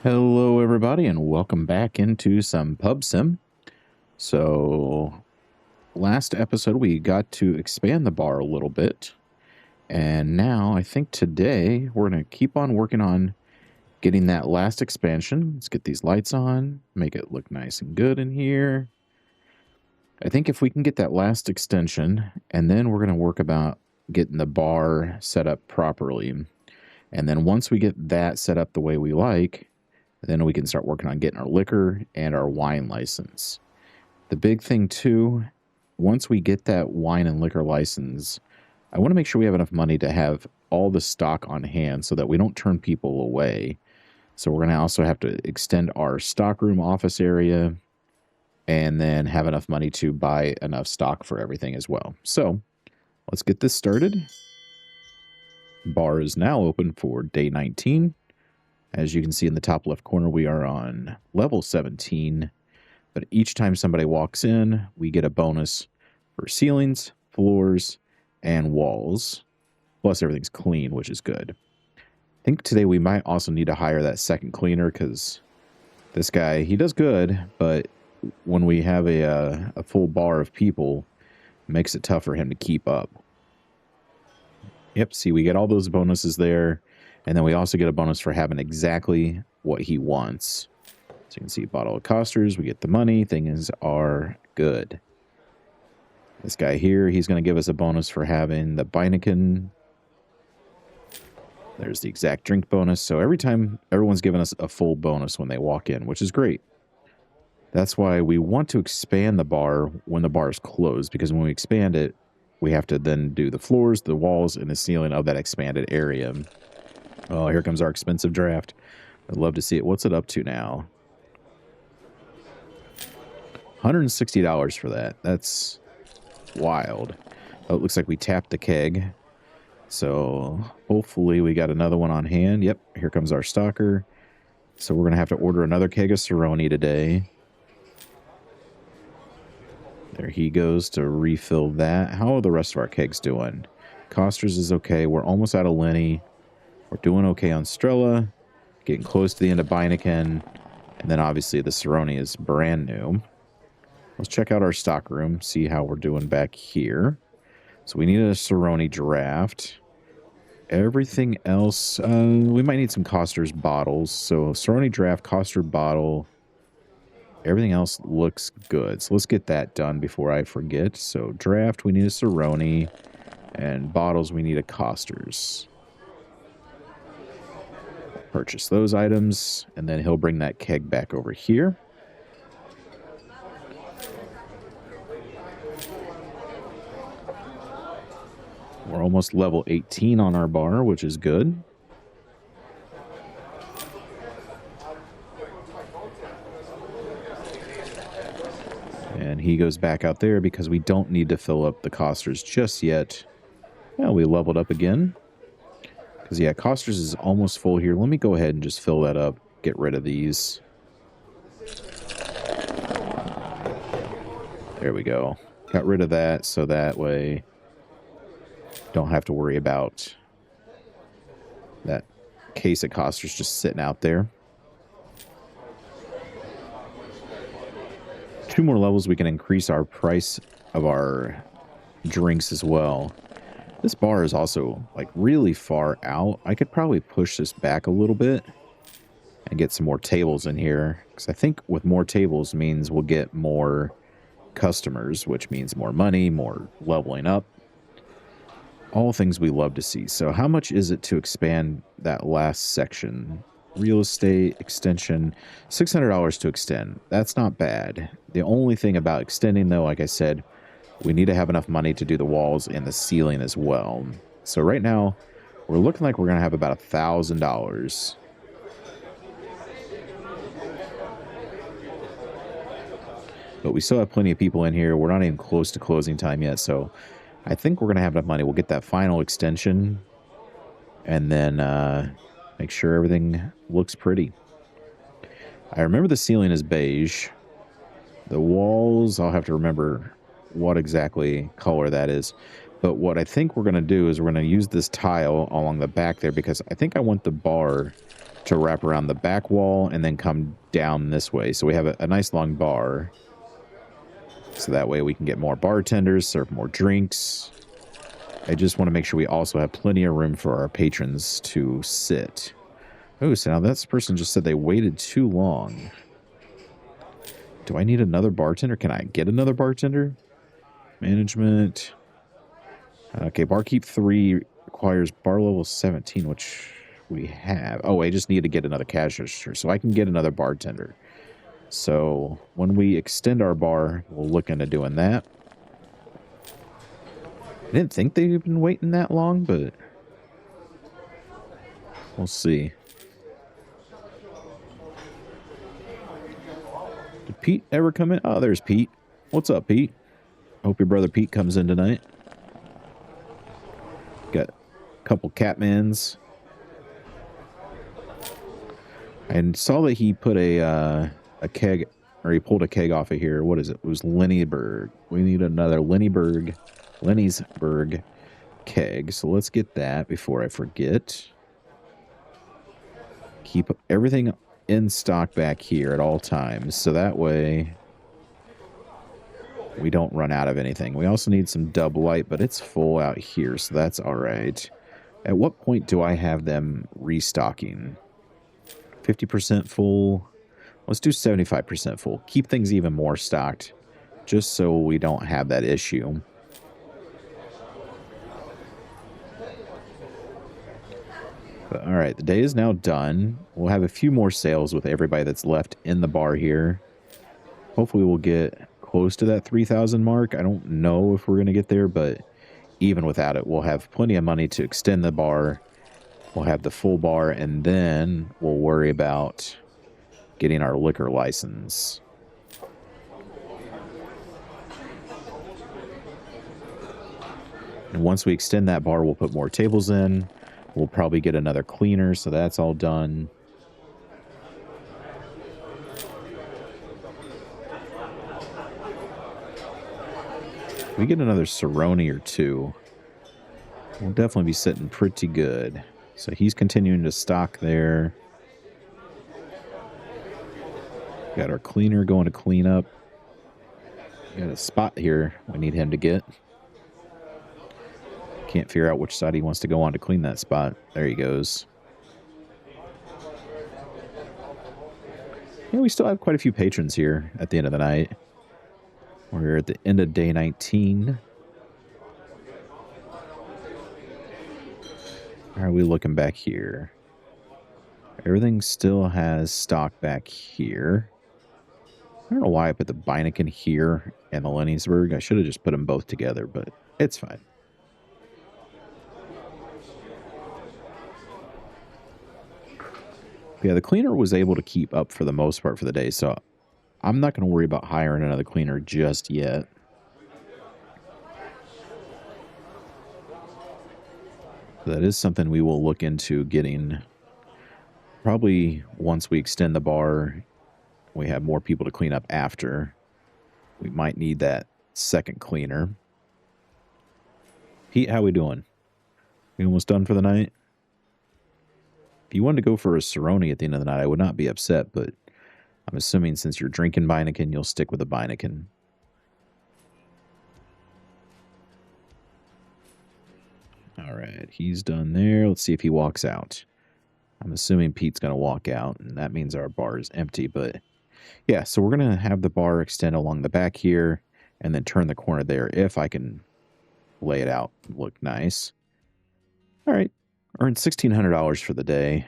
Hello, everybody, and welcome back into some pub sim. So, last episode we got to expand the bar a little bit, and now I think today we're going to keep on working on getting that last expansion. Let's get these lights on, make it look nice and good in here. I think if we can get that last extension, and then we're going to work about getting the bar set up properly. And then once we get that set up the way we like, then we can start working on getting our liquor and our wine license. The big thing too, once we get that wine and liquor license, I want to make sure we have enough money to have all the stock on hand so that we don't turn people away. So we're going to also have to extend our stockroom office area and then have enough money to buy enough stock for everything as well. So let's get this started. Bar is now open for day 19. As you can see in the top left corner, we are on level 17, but each time somebody walks in, we get a bonus for ceilings, floors, and walls, plus everything's clean, which is good. I think today we might also need to hire that second cleaner because this guy, he does good, but when we have a full bar of people, it makes it tough for him to keep up. Yep, see, we get all those bonuses there. And then we also get a bonus for having exactly what he wants. So you can see a bottle of Costers. We get the money. Things are good. This guy here, he's going to give us a bonus for having the Beineken. There's the exact drink bonus. So every time, everyone's giving us a full bonus when they walk in, which is great. That's why we want to expand the bar when the bar is closed. Because when we expand it, we have to then do the floors, the walls, and the ceiling of that expanded area. Oh, here comes our expensive draft. I'd love to see it. What's it up to now? $160 for that. That's wild. Oh, it looks like we tapped the keg. So hopefully we got another one on hand. Yep, here comes our stalker. So we're going to have to order another keg of Cerrone today. There he goes to refill that. How are the rest of our kegs doing? Costers is okay. We're almost out of Lenny. We're doing okay on Strella, getting close to the end of Beineken, and then obviously the Cerrone is brand new. Let's check out our stock room, see how we're doing back here. So we need a Cerrone draft. Everything else, we might need some Costers bottles. So Cerrone draft, Coster bottle, everything else looks good. So let's get that done before I forget. So draft, we need a Cerrone, and bottles, we need a Costers. Purchase those items, and then he'll bring that keg back over here. We're almost level 18 on our bar, which is good. And he goes back out there because we don't need to fill up the Costers just yet. Well, we leveled up again. Because, yeah, Costers is almost full here. Let me go ahead and just fill that up. Get rid of these. There we go. Got rid of that so that way don't have to worry about that case of Costers just sitting out there. 2 more levels, we can increase our price of our drinks as well. This bar is also, like, really far out. I could probably push this back a little bit and get some more tables in here. Because I think with more tables means we'll get more customers, which means more money, more leveling up. All things we love to see. So how much is it to expand that last section? Real estate extension, $600 to extend. That's not bad. The only thing about extending, though, like I said, we need to have enough money to do the walls and the ceiling as well. So right now, we're looking like we're going to have about $1,000. But we still have plenty of people in here. We're not even close to closing time yet. So I think we're going to have enough money. We'll get that final extension and then make sure everything looks pretty. I remember the ceiling is beige. The walls, I'll have to remember what exactly color that is. But what I think we're going to do is we're going to use this tile along the back there because I think I want the bar to wrap around the back wall and then come down this way. So we have a nice long bar. So that way we can get more bartenders, serve more drinks. I just want to make sure we also have plenty of room for our patrons to sit. Oh, so now this person just said they waited too long. Do I need another bartender? Can I get another bartender? Management. Okay, barkeep 3 requires bar level 17, which we have. Oh, I just need to get another cash register, so I can get another bartender. So when we extend our bar, we'll look into doing that. I didn't think they'd been waiting that long, but we'll see. Did Pete ever come in? Oh, there's Pete. What's up, Pete? Hope your brother Pete comes in tonight. Got a couple Catmans. I saw that he put a keg, or he pulled a keg off of here. What is it? It was Lennyberg. We need another Lennyberg keg. So let's get that before I forget. Keep everything in stock back here at all times, so that way we don't run out of anything. We also need some Dub Light, but it's full out here, so that's all right. At what point do I have them restocking? 50% full. Let's do 75% full. Keep things even more stocked, just so we don't have that issue. But, all right, the day is now done. We'll have a few more sales with everybody that's left in the bar here. Hopefully we'll get close to that 3,000 mark. I don't know if we're going to get there, but even without it, we'll have plenty of money to extend the bar. We'll have the full bar, and then we'll worry about getting our liquor license. And once we extend that bar, we'll put more tables in. We'll probably get another cleaner, so that's all done. We get another Cerrone or two, we'll definitely be sitting pretty good. So he's continuing to stock there. Got our cleaner going to clean up. Got a spot here we need him to get. Can't figure out which side he wants to go on to clean that spot. There he goes. Yeah, we still have quite a few patrons here at the end of the night. We're at the end of day 19. How are we looking back here? Everything still has stock back here. I don't know why I put the Beineken here and the Lenningsberg. I should have just put them both together, but it's fine. Yeah, the cleaner was able to keep up for the most part for the day, so I'm not going to worry about hiring another cleaner just yet. That is something we will look into getting probably once we extend the bar. We have more people to clean up after. We might need that second cleaner. Pete, how we doing? We almost done for the night? If you wanted to go for a Cerrone at the end of the night, I would not be upset, but I'm assuming since you're drinking Beineken, you'll stick with the Beineken. All right, he's done there. Let's see if he walks out. I'm assuming Pete's going to walk out, and that means our bar is empty. But yeah, so we're going to have the bar extend along the back here and then turn the corner there if I can lay it out and look nice. All right, earned $1,600 for the day.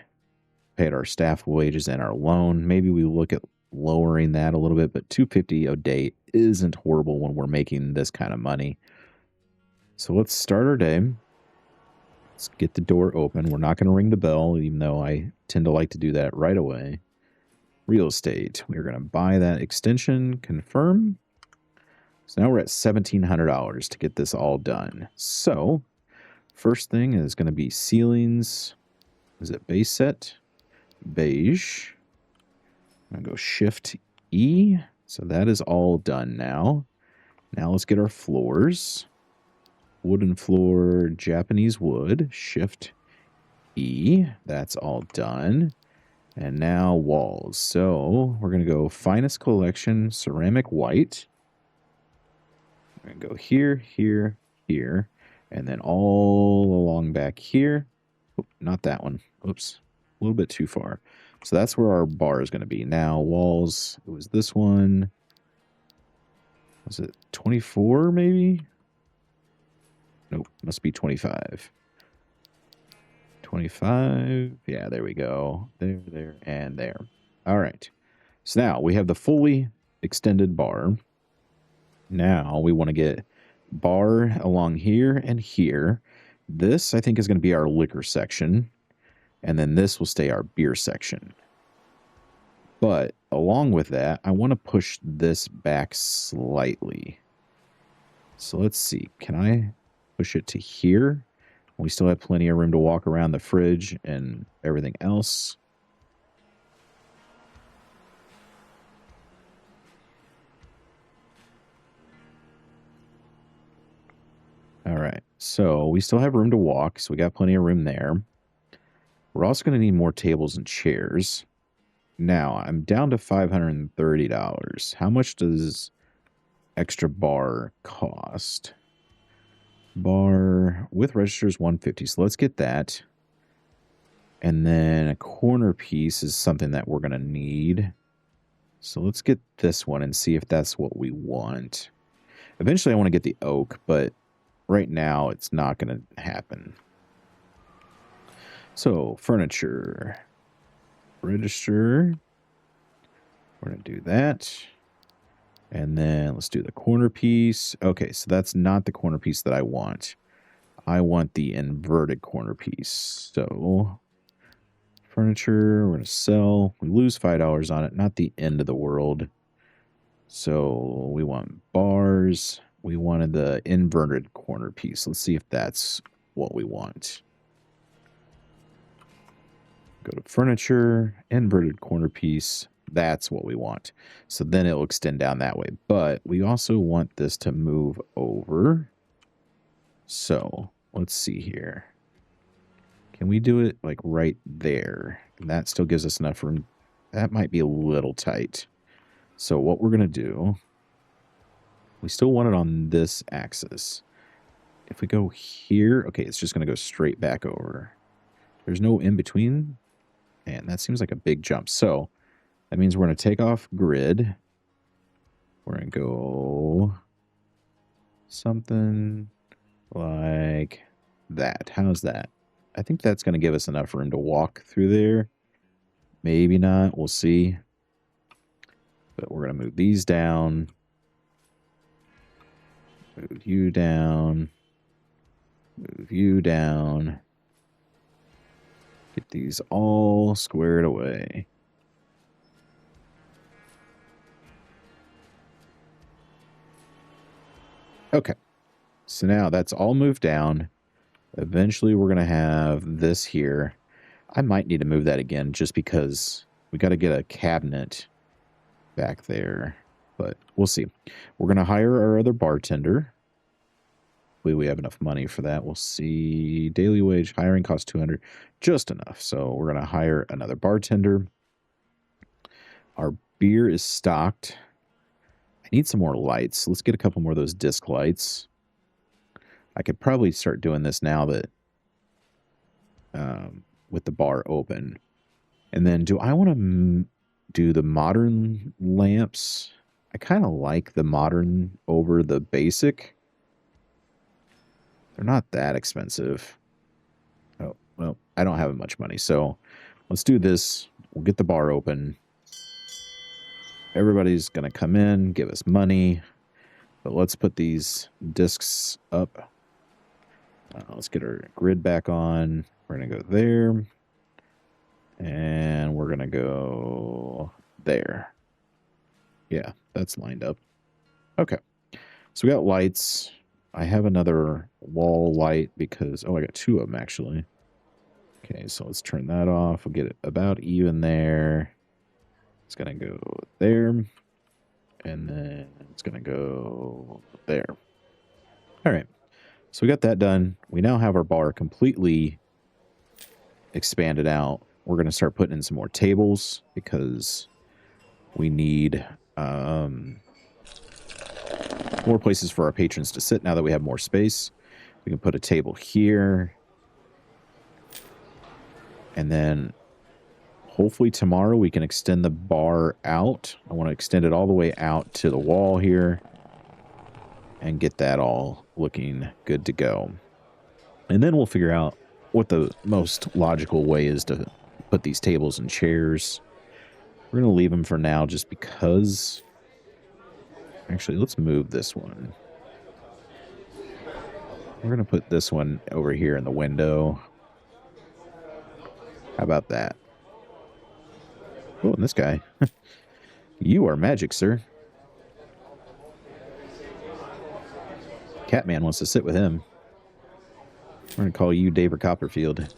Paid our staff wages and our loan. Maybe we look at lowering that a little bit, but $250 a day isn't horrible when we're making this kind of money. So let's start our day. Let's get the door open. We're not going to ring the bell, even though I tend to like to do that right away. Real estate. We're going to buy that extension. Confirm. So now we're at $1,700 to get this all done. So first thing is going to be ceilings. Is it base set? Beige. I'm going to go Shift E. So that is all done now. Now let's get our floors. Wooden floor, Japanese wood. Shift E. That's all done. And now walls. So we're going to go finest collection, ceramic white. We're going to go here, here, here, and then all along back here. Oop, not that one. Oops, a little bit too far. So that's where our bar is going to be. Now walls, it was this one. Was it 24 maybe? Nope, must be 25. 25. Yeah, there we go. There, and there. All right. So now we have the fully extended bar. Now we want to get bar along here and here. This, I think, is going to be our liquor section. And then this will stay our beer section. But along with that, I want to push this back slightly. So let's see. Can I push it to here? We still have plenty of room to walk around the fridge and everything else. All right. So we still have room to walk. So we got plenty of room there. We're also going to need more tables and chairs. Now, I'm down to $530. How much does extra bar cost? Bar with registers $150. So let's get that. And then a corner piece is something that we're going to need. So let's get this one and see if that's what we want. Eventually I want to get the oak, but right now it's not going to happen. So furniture. Register. We're going to do that. And then let's do the corner piece. Okay, so that's not the corner piece that I want. I want the inverted corner piece. So furniture, we're going to sell. We lose $5 on it. Not the end of the world. So we want bars. We wanted the inverted corner piece. Let's see if that's what we want. Go to furniture, inverted corner piece. That's what we want. So then it'll extend down that way. But we also want this to move over. So let's see here. Can we do it like right there? And that still gives us enough room. That might be a little tight. So what we're going to do, we still want it on this axis. If we go here, okay, it's just going to go straight back over. There's no in between. And that seems like a big jump. So that means we're going to take off grid. We're going to go something like that. How's that? I think that's going to give us enough room to walk through there. Maybe not. We'll see. But we're going to move these down. Move you down. Move you down. Get these all squared away. Okay. So now that's all moved down. Eventually we're going to have this here. I might need to move that again just because we got to get a cabinet back there. But we'll see. We're going to hire our other bartender. We have enough money for that. We'll see. Daily wage hiring costs $200. Just enough. So we're going to hire another bartender. Our beer is stocked. I need some more lights. Let's get a couple more of those disc lights. I could probably start doing this now that with the bar open. And then do I want to do the modern lamps? I kind of like the modern over the basic. They're not that expensive. Oh, well, I don't have much money. So let's do this. We'll get the bar open. Everybody's going to come in, give us money. But let's put these discs up. Let's get our grid back on. We're going to go there. And we're going to go there. Yeah, that's lined up. Okay. So we got lights. I have another wall light because, oh, I got two of them actually. Okay, so let's turn that off. We'll get it about even there. It's going to go there. And then it's going to go there. All right. So we got that done. We now have our bar completely expanded out. we're going to start putting in some more tables because we need more places for our patrons to sit now that we have more space. We can put a table here. And then hopefully tomorrow we can extend the bar out. I want to extend it all the way out to the wall here and get that all looking good to go. And then we'll figure out what the most logical way is to put these tables and chairs. We're going to leave them for now just because. Actually, let's move this one. We're going to put this one over here in the window. How about that? Oh, and this guy. You are magic, sir. Catman wants to sit with him. We're going to call you David Copperfield.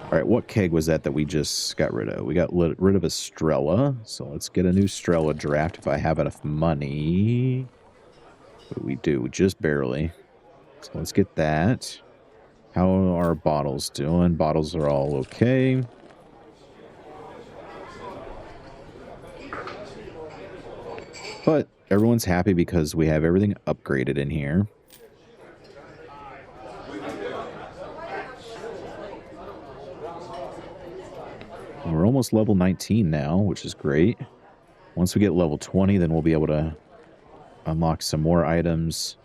All right, what keg was that we just got rid of? We got rid of a Strella. So let's get a new Strella draft if I have enough money. But we do, just barely. So let's get that. How are our bottles doing? Bottles are all okay. But everyone's happy because we have everything upgraded in here. And we're almost level 19 now, which is great. Once we get level 20, then we'll be able to unlock some more items.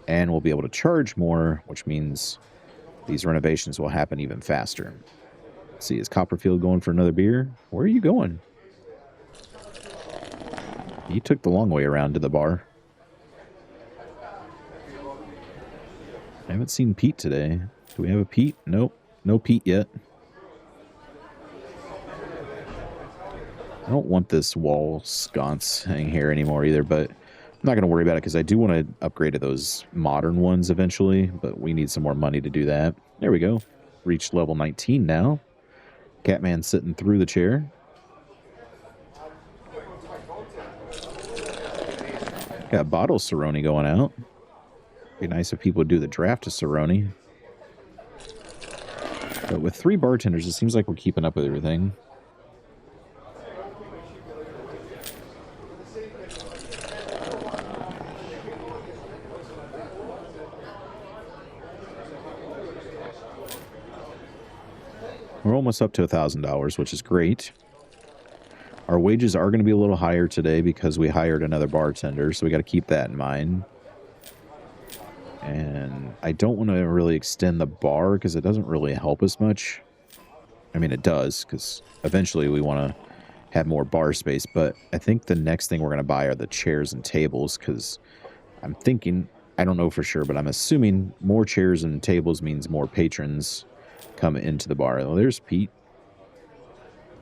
And we'll be able to charge more, which means these renovations will happen even faster. Let's see, is Copperfield going for another beer? Where are you going? You took the long way around to the bar. I haven't seen Pete today. Do we have a Pete? Nope. No Pete yet. I don't want this wall sconce hanging here anymore either, but I'm not going to worry about it because I do want to upgrade to those modern ones eventually, but we need some more money to do that. There we go. Reached level 19 now. Catman sitting through the chair. Got bottle Cerrone going out. Be nice if people would do the draft of Cerrone. But with 3 bartenders, it seems like we're keeping up with everything. We're almost up to $1,000, which is great. Our wages are going to be a little higher today because we hired another bartender, so we got to keep that in mind. And I don't want to really extend the bar because it doesn't really help us much. I mean, it does because eventually we want to have more bar space, but I think the next thing we're going to buy are the chairs and tables because I'm thinking, I don't know for sure, but I'm assuming more chairs and tables means more patrons come into the bar. Oh, there's Pete.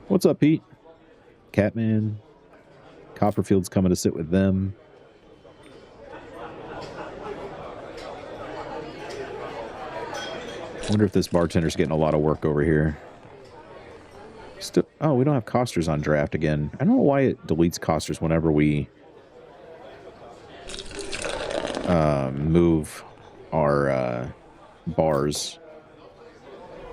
What's up, Pete? Catman. Copperfield's coming to sit with them. I wonder if this bartender's getting a lot of work over here. Still, oh, we don't have Costers on draft again. I don't know why it deletes Costers whenever we move our bars.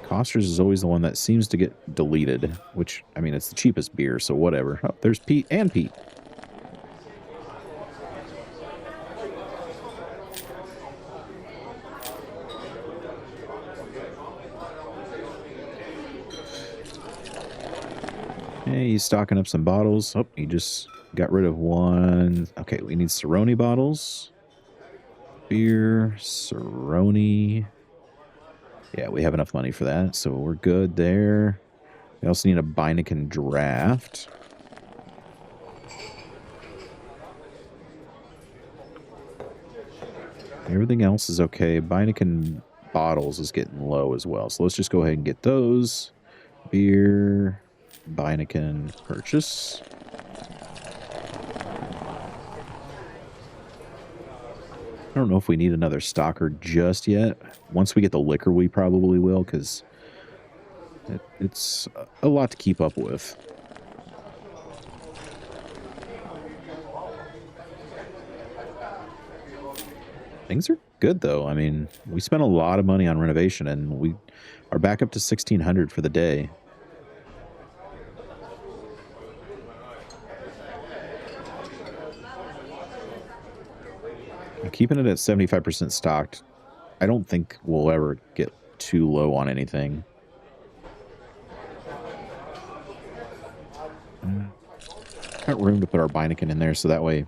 Costers is always the one that seems to get deleted, which, I mean, it's the cheapest beer, so whatever. Oh, there's Pete and Pete. Hey, he's stocking up some bottles. Oh, he just got rid of one. Okay, we need Cerrone bottles. Beer, Cerrone. Yeah, we have enough money for that, so we're good there. We also need a Beineken draft. Everything else is okay. Beineken bottles is getting low as well, so let's just go ahead and get those. Beer, Beineken purchase. I don't know if we need another stocker just yet. Once we get the liquor, we probably will, because it's a lot to keep up with. Things are good though. I mean, we spent a lot of money on renovation, and we are back up to 1,600 for the day. And keeping it at 75% stocked, I don't think we'll ever get too low on anything. Got room to put our Beineken in there, so that way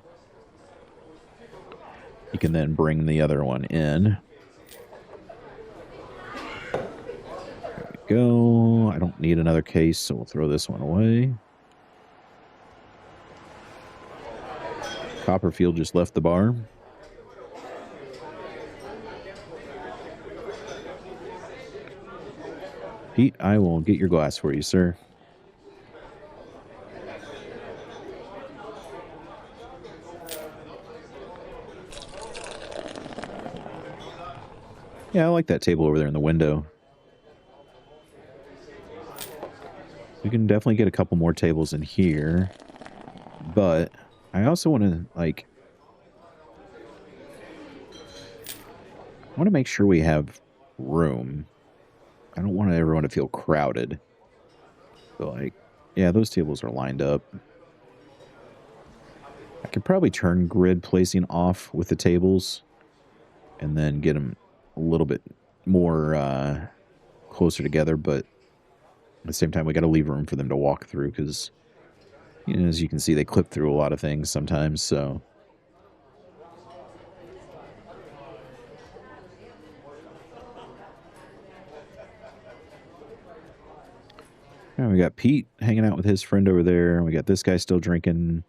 you can then bring the other one in. There we go. I don't need another case, so we'll throw this one away. Copperfield just left the bar. Pete, I will get your glass for you, sir. Yeah, I like that table over there in the window. We can definitely get a couple more tables in here. But I also want to, like... I want to make sure we have room. I don't want everyone to feel crowded. So, like, yeah, those tables are lined up. I could probably turn grid placing off with the tables and then get them a little bit more closer together, but at the same time, we got to leave room for them to walk through because, you know, as you can see, they clip through a lot of things sometimes, so... And we got Pete hanging out with his friend over there. We got this guy still drinking,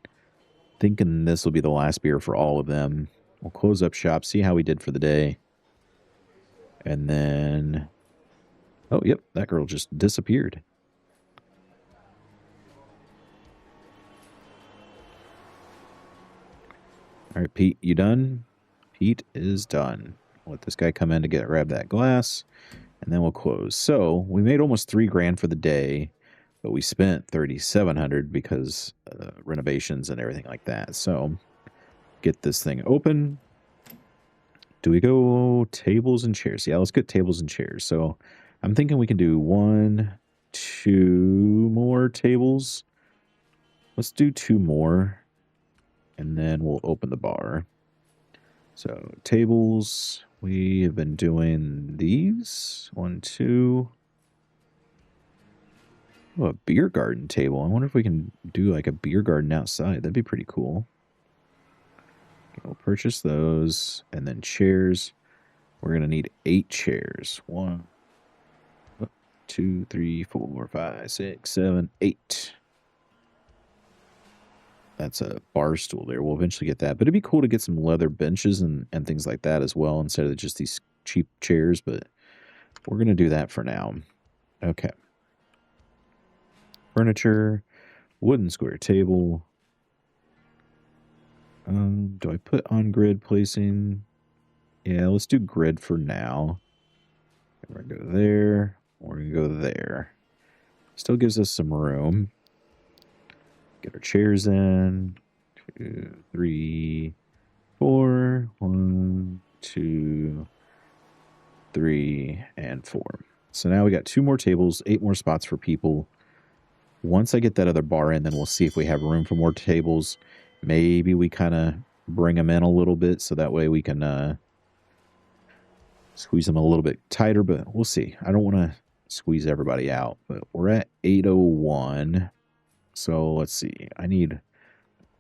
thinking this will be the last beer for all of them. We'll close up shop, see how we did for the day. And then... Oh, yep, that girl just disappeared. All right, Pete, you done? Pete is done. Let this guy come in to grab that glass, and then we'll close. So we made almost $3,000 for the day, but we spent $3,700 because renovations and everything like that. So get this thing open. Do we go tables and chairs? Yeah, let's get tables and chairs. So I'm thinking we can do 1, 2 more tables. Let's do 2 more, and then we'll open the bar. So tables, we have been doing these. 1, 2. Oh, a beer garden table. I wonder if we can do like a beer garden outside. That'd be pretty cool. Okay, we'll purchase those. And then chairs. We're going to need 8 chairs. 1, 2, 3, 4, 5, 6, 7, 8. That's a bar stool there. We'll eventually get that. But it'd be cool to get some leather benches and things like that as well instead of just these cheap chairs. But we're going to do that for now. Okay. Furniture. Wooden square table. Do I put on grid placing? Yeah, let's do grid for now. We're going to go there. We're going to go there. Still gives us some room. Get our chairs in. 2, 3, 4. 1, 2, 3, and 4. So now we got 2 more tables, 8 more spots for people. Once I get that other bar in, then we'll see if we have room for more tables. Maybe we kind of bring them in a little bit so that way we can squeeze them a little bit tighter, but we'll see. I don't want to squeeze everybody out, but we're at 801. So let's see. I need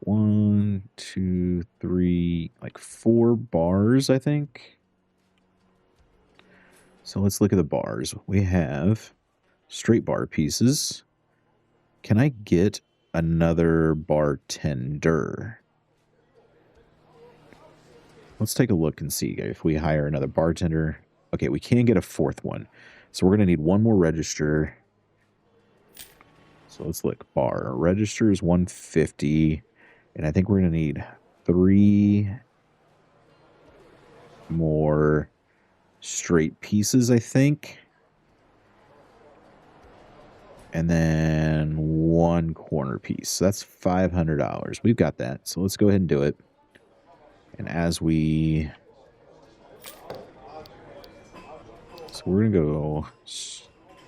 1, 2, 3, like 4 bars, I think. So let's look at the bars. We have straight bar pieces. Can I get another bartender? Let's take a look and see if we hire another bartender. Okay, we can get a 4th one. So we're going to need 1 more register. So let's look. Bar. Register is 150. And I think we're going to need 3 more straight pieces, I think. And then 1 corner piece. So that's $500. We've got that. So let's go ahead and do it. And as we So we're going to go...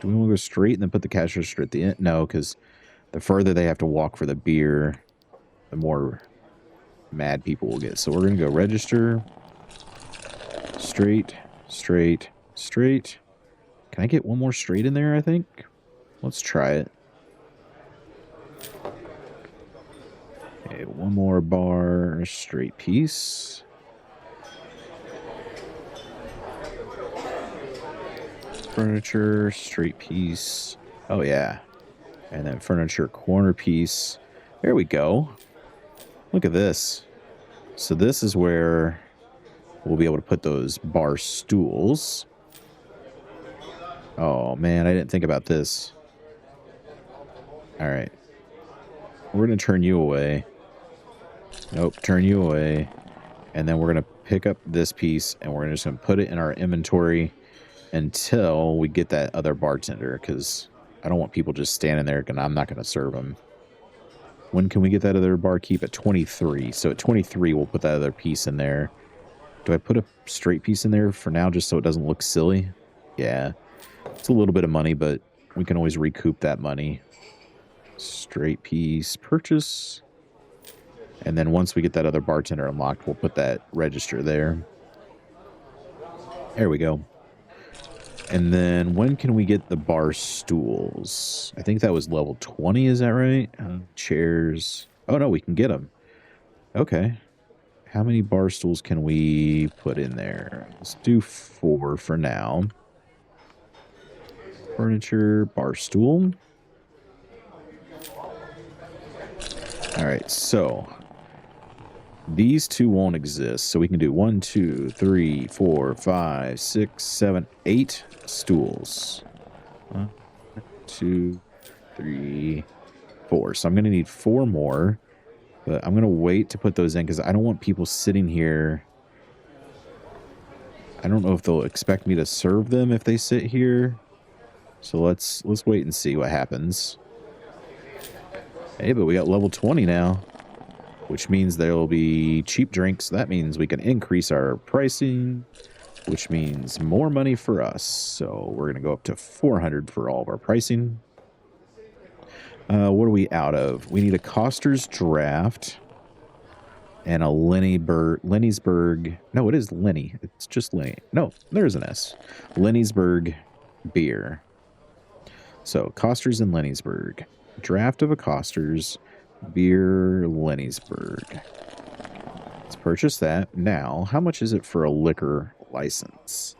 Do we want to go straight and then put the cash register at the end? No, because the further they have to walk for the beer, the more mad people will get. So we're going to go register. Straight, straight, straight. Can I get one more straight in there, I think? Let's try it. Okay, one more bar, straight piece. Furniture, straight piece. Oh, yeah. And then furniture, corner piece. There we go. Look at this. So this is where we'll be able to put those bar stools. Oh, man, I didn't think about this. All right. We're going to turn you away. Nope, turn you away. And then we're going to pick up this piece, and we're just going to put it in our inventory until we get that other bartender, because I don't want people just standing there, and I'm not going to serve them. When can we get that other barkeep? At 23. So at 23, we'll put that other piece in there. Do I put a straight piece in there for now just so it doesn't look silly? Yeah. It's a little bit of money, but we can always recoup that money. Straight piece purchase. And then once we get that other bartender unlocked, we'll put that register there. There we go. And then when can we get the bar stools? I think that was level 20, is that right? Chairs. Oh, no, we can get them. Okay. How many bar stools can we put in there? Let's do 4 for now. Furniture, bar stool. All right, so these two won't exist. So we can do 1, 2, 3, 4, 5, 6, 7, 8 stools. 1, 2, 3, 4. So I'm going to need 4 more. But I'm going to wait to put those in because I don't want people sitting here. I don't know if they'll expect me to serve them if they sit here. So let's wait and see what happens. Hey, but we got level 20 now, which means there will be cheap drinks. That means we can increase our pricing, which means more money for us. So we're going to go up to 400 for all of our pricing. What are we out of? We need a Coster's Draft and a Lenny'sburg. No, it is Lenny. It's just Lenny. No, there's an S. Lenny'sburg beer. So Coster's and Lenny'sburg. Draft of a Coster's, beer, Lenny'sburg. Let's purchase that. Now, how much is it for a liquor license?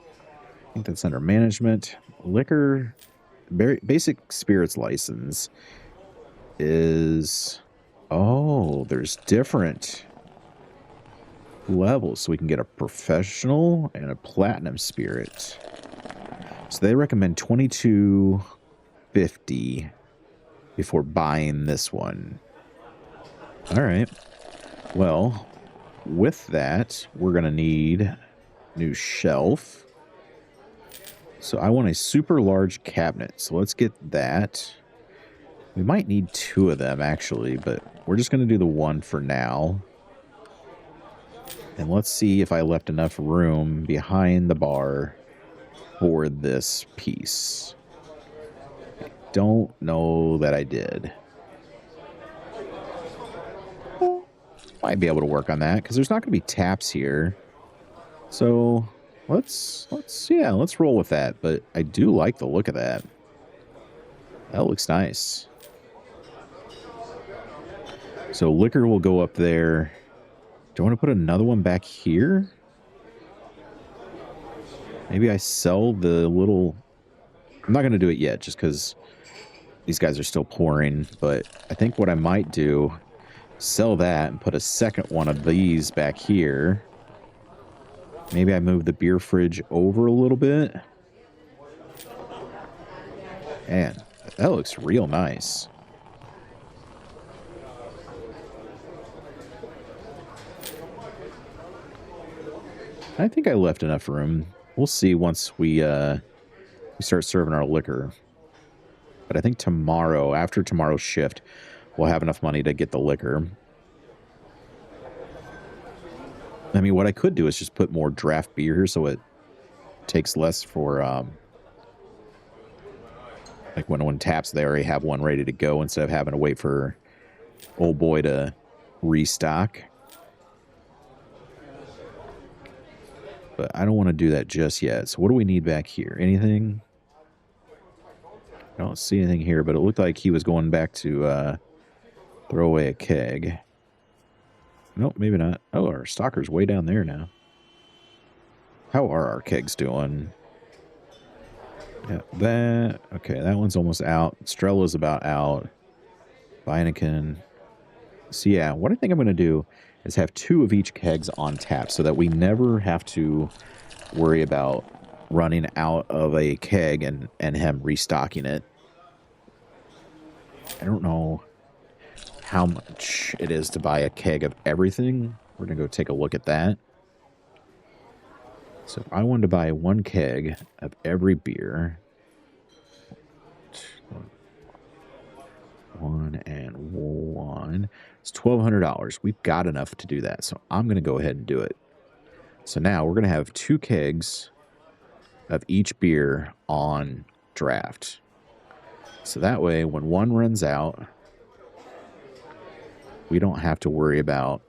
I think that's under management. Liquor, basic spirits license is... Oh, there's different levels. So we can get a professional and a platinum spirit. So they recommend $22.50 before buying this one. All right. Well, with that, we're going to need new shelf. So I want a super large cabinet. So let's get that. We might need 2 of them, actually, but we're just going to do the 1 for now. And let's see if I left enough room behind the bar for this piece. I don't know that I did. Might be able to work on that because there's not going to be taps here. So let's roll with that. But I do like the look of that. That looks nice. So liquor will go up there. Do I want to put another one back here? Maybe I sell the little... I'm not going to do it yet just because these guys are still pouring. But I think what I might do, sell that and put a second one of these back here. Maybe I move the beer fridge over a little bit. Man, that looks real nice. I think I left enough room. We'll see once we start serving our liquor. But I think tomorrow, after tomorrow's shift, we'll have enough money to get the liquor. I mean, what I could do is just put more draft beer here so it takes less for Like when one taps, they already have one ready to go instead of having to wait for old boy to restock. But I don't want to do that just yet. So what do we need back here? Anything? I don't see anything here, but it looked like he was going back to throw away a keg. Nope, maybe not. Oh, our stocker's way down there now. How are our kegs doing? Yeah, okay, that one's almost out. Strella's about out. Beineken. So yeah, what I think I'm going to do is have 2 of each kegs on tap so that we never have to worry about running out of a keg and him restocking it. I don't know how much it is to buy a keg of everything. We're going to go take a look at that. So if I wanted to buy 1 keg of every beer, 1 and 1, it's $1,200. We've got enough to do that, so I'm going to go ahead and do it. So now we're going to have 2 kegs of each beer on draft. So that way, when one runs out, we don't have to worry about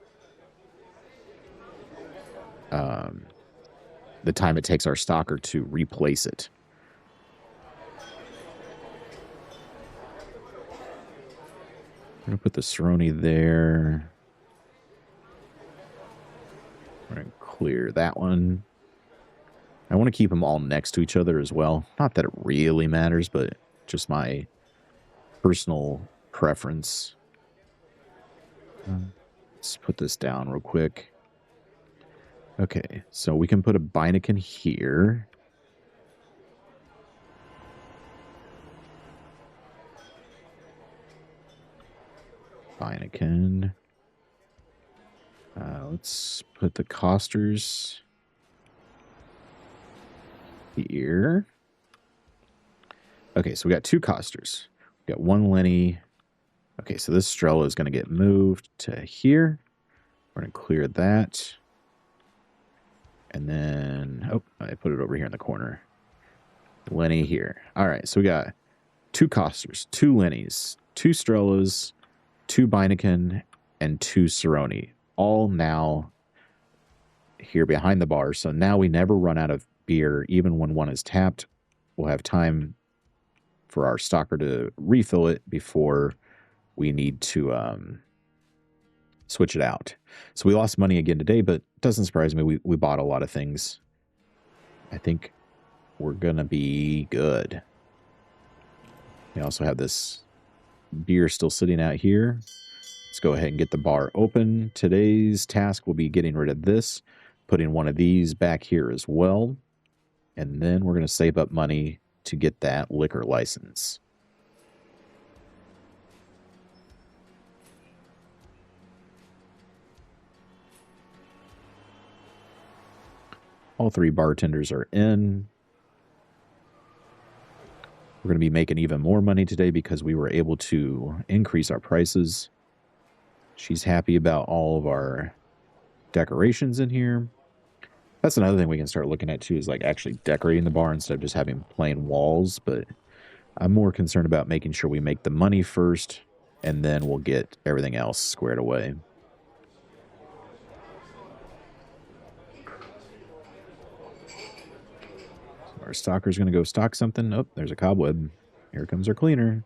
the time it takes our stocker to replace it. I'm going to put the Cerrone there. We're going to clear that one. I want to keep them all next to each other as well. Not that it really matters, but just my personal preference. Let's put this down real quick. Okay, so we can put a Beineken here. Beineken. Let's put the Costers here. Okay, so we got 2 Costers. We got 1 Lenny. Okay, so this Strella is going to get moved to here. We're going to clear that. And then, oh, I put it over here in the corner. Lenny here. All right, so we got 2 Costers, 2 Lennys, 2 Strellas, 2 Beineken, and 2 Cerrone. All now here behind the bar. So now we never run out of beer, even when one is tapped. We'll have time for our stocker to refill it before we need to switch it out. So we lost money again today, but it doesn't surprise me. We bought a lot of things. I think we're going to be good. We also have this beer still sitting out here. Let's go ahead and get the bar open. Today's task will be getting rid of this, putting one of these back here as well. And then we're going to save up money to get that liquor license. All 3 bartenders are in. We're going to be making even more money today because we were able to increase our prices. She's happy about all of our decorations in here. That's another thing we can start looking at too, is like actually decorating the bar instead of just having plain walls. But I'm more concerned about making sure we make the money first, and then we'll get everything else squared away. Our stocker's going to go stock something. Oh, there's a cobweb. Here comes our cleaner.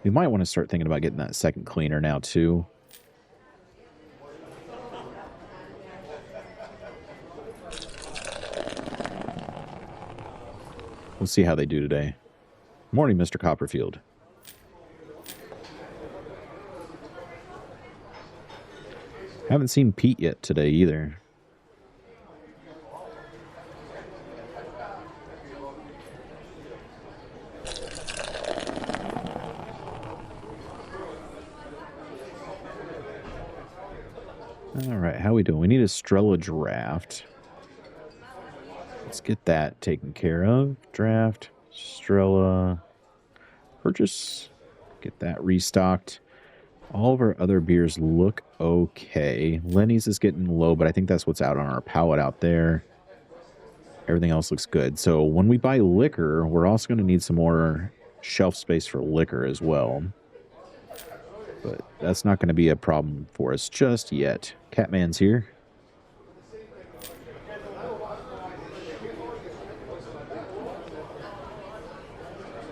We might want to start thinking about getting that second cleaner now, too. We'll see how they do today. Morning, Mr. Copperfield. Haven't seen Pete yet today, either. All right, how we doing? We need a Strella draft. Let's get that taken care of. Draft, Strella, purchase, get that restocked. All of our other beers look okay. Lenny's is getting low, but I think that's what's out on our pallet out there. Everything else looks good. So when we buy liquor, we're also going to need some more shelf space for liquor as well. But that's not going to be a problem for us just yet. Catman's here.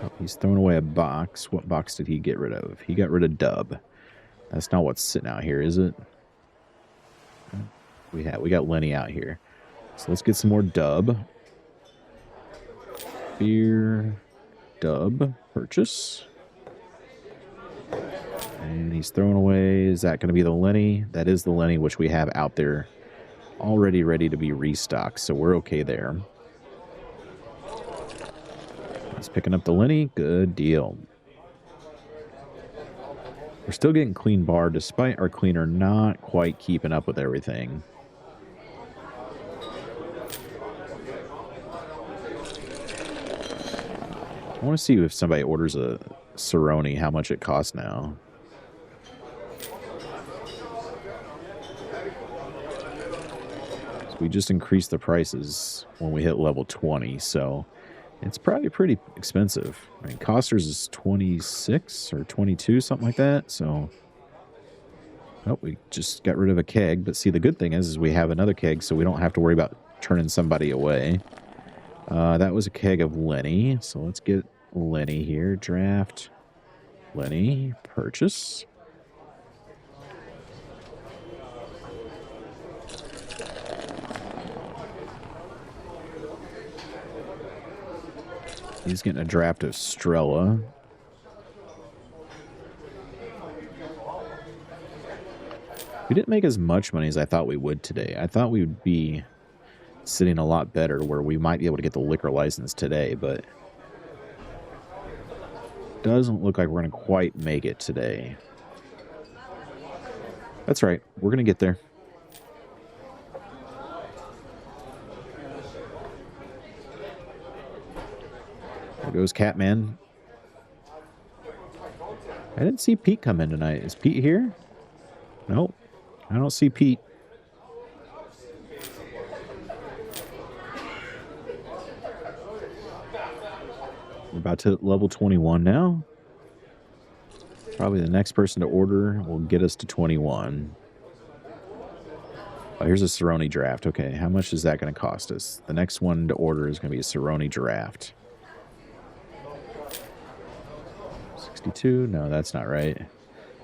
Oh, he's throwing away a box. What box did he get rid of? He got rid of Dub. That's not what's sitting out here, is it? We got Lenny out here. So let's get some more Dub. Beer, Dub, purchase. And he's throwing away. Is that going to be the Lenny? That is the Lenny, which we have out there already ready to be restocked. So we're okay there. He's picking up the Lenny. Good deal. We're still getting clean bar despite our cleaner not quite keeping up with everything. I want to see if somebody orders a Cerrone, how much it costs now. So we just increased the prices when we hit level 20, so it's probably pretty expensive. I mean, Coster's is 26 or 22, something like that. So, oh, we just got rid of a keg. But see, the good thing is we have another keg, so we don't have to worry about turning somebody away. That was a keg of Lenny. So let's get Lenny here. Draft. Lenny. Purchase. He's getting a draft of Strella. We didn't make as much money as I thought we would today. I thought we would be sitting a lot better where we might be able to get the liquor license today, but doesn't look like we're going to quite make it today. That's right. We're going to get there. There goes Catman. I didn't see Pete come in tonight. Is Pete here? Nope. I don't see Pete. We're about to hit level 21 now. Probably the next person to order will get us to 21. Oh, here's a Cerrone draft. Okay, how much is that going to cost us? The next one to order is going to be a Cerrone draft. 62? No, that's not right.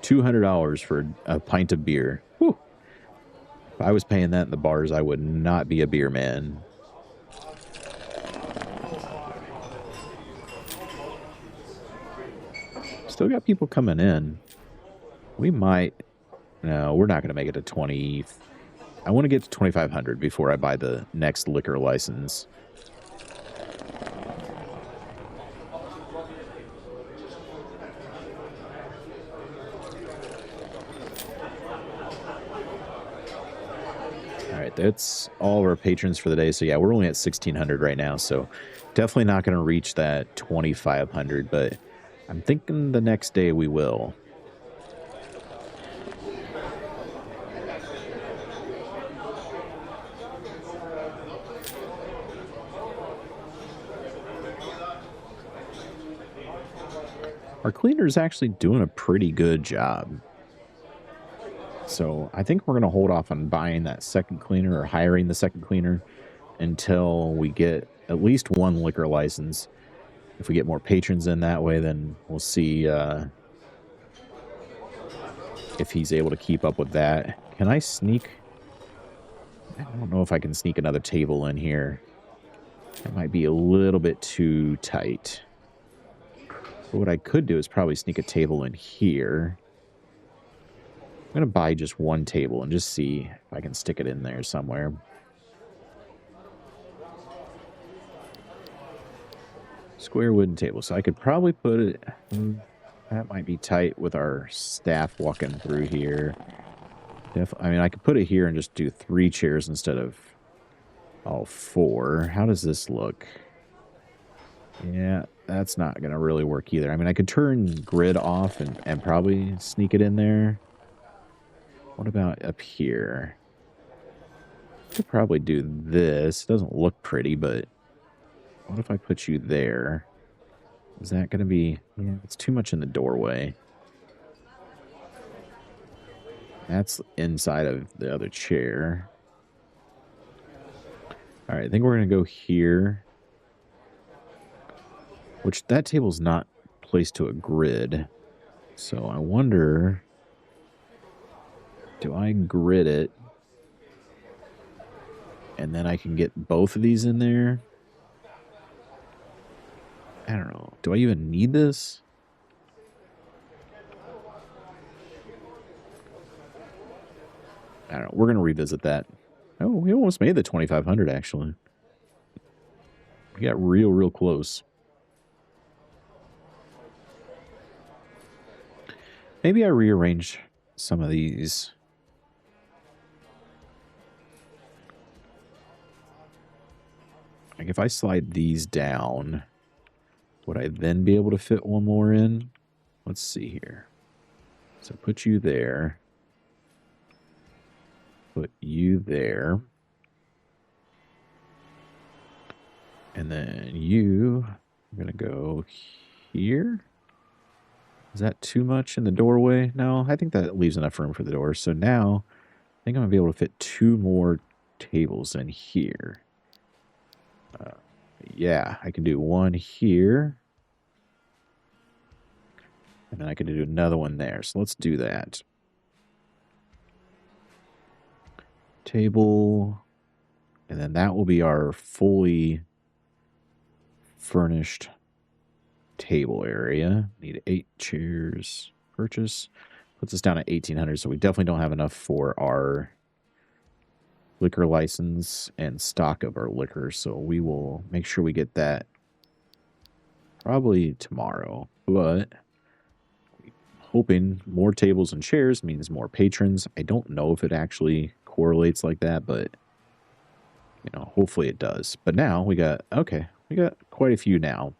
$200 for a pint of beer. Whew. If I was paying that in the bars, I would not be a beer man. Still got people coming in. We might... No, we're not going to make it to 20... I want to get to 2,500 before I buy the next liquor license. All right, that's all of our patrons for the day. So yeah, we're only at 1,600 right now. So definitely not going to reach that 2,500, but I'm thinking the next day we will. Our cleaner is actually doing a pretty good job. So I think we're going to hold off on buying that second cleaner or hiring the second cleaner until we get at least one liquor license. If we get more patrons in that way, then we'll see if he's able to keep up with that. Can I sneak? I don't know if I can sneak another table in here. That might be a little bit too tight. But what I could do is probably sneak a table in here. I'm going to buy just one table and just see if I can stick it in there somewhere. Square wooden table. So I could probably put it... That might be tight with our staff walking through here. I mean, I could put it here and just do 3 chairs instead of all 4. How does this look? Yeah, that's not going to really work either. I mean, I could turn grid off and probably sneak it in there. What about up here? Could probably do this. It doesn't look pretty, but what if I put you there? Is that going to be... Yeah, it's too much in the doorway. That's inside of the other chair. All right, I think we're going to go here. Which, that table's not placed to a grid. So I wonder... Do I grid it? And then I can get both of these in there? I don't know. Do I even need this? I don't know. We're going to revisit that. Oh, we almost made the 2,500, actually. We got real close. Maybe I rearrange some of these. Like if I slide these down, would I then be able to fit one more in? Let's see here. So put you there. Put you there. And then you, I'm going to go here. Is that too much in the doorway? No, I think that leaves enough room for the door. So now I think I'm going to be able to fit 2 more tables in here. Yeah, I can do one here. And then I can do another one there. So let's do that. Table. And then that will be our fully furnished table area. Need 8 chairs. Purchase. Puts us down at 1,800. So we definitely don't have enough for our liquor license and stock of our liquor. So we will make sure we get that probably tomorrow. But hoping more tables and chairs means more patrons. I don't know if it actually correlates like that, but you know, hopefully it does. But now we got, okay, we got quite a few now.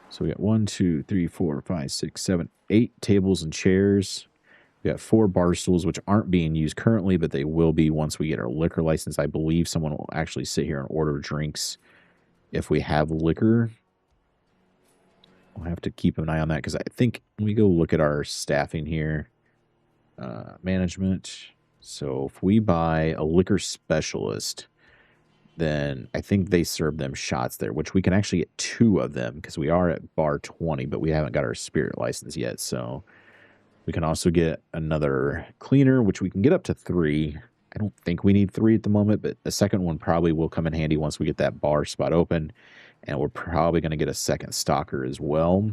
So we got 1, 2, 3, 4, 5, 6, 7, 8 tables and chairs. We got 4 bar stools, which aren't being used currently, but they will be once we get our liquor license. I believe someone will actually sit here and order drinks if we have liquor. We'll have to keep an eye on that because I think when we go look at our staffing here, management. So if we buy a liquor specialist, then I think they serve them shots there, which we can actually get 2 of them because we are at bar 20, but we haven't got our spirit license yet. So we can also get another cleaner, which we can get up to 3. I don't think we need 3 at the moment, but a second one probably will come in handy once we get that bar spot open. And we're probably going to get a second stalker as well.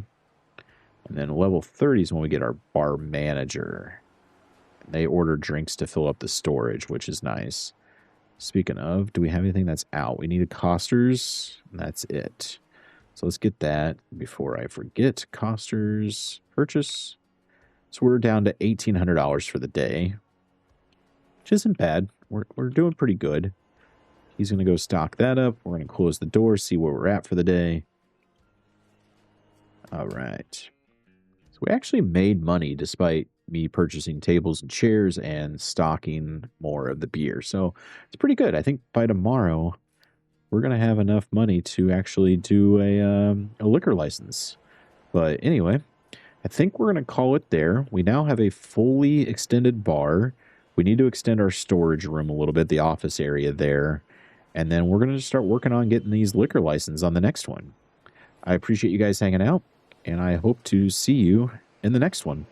And then level 30 is when we get our bar manager. They order drinks to fill up the storage, which is nice. Speaking of, do we have anything that's out? We need costers, and that's it. So let's get that before I forget. Costers, purchase. So we're down to $1,800 for the day, which isn't bad. We're doing pretty good. He's going to go stock that up. We're going to close the door, see where we're at for the day. All right. So we actually made money despite me purchasing tables and chairs and stocking more of the beer. So it's pretty good. I think by tomorrow, we're going to have enough money to actually do a liquor license. But anyway, I think we're going to call it there. We now have a fully extended bar. We need to extend our storage room a little bit, the office area there. And then we're going to start working on getting these liquor licenses on the next one. I appreciate you guys hanging out, and I hope to see you in the next one.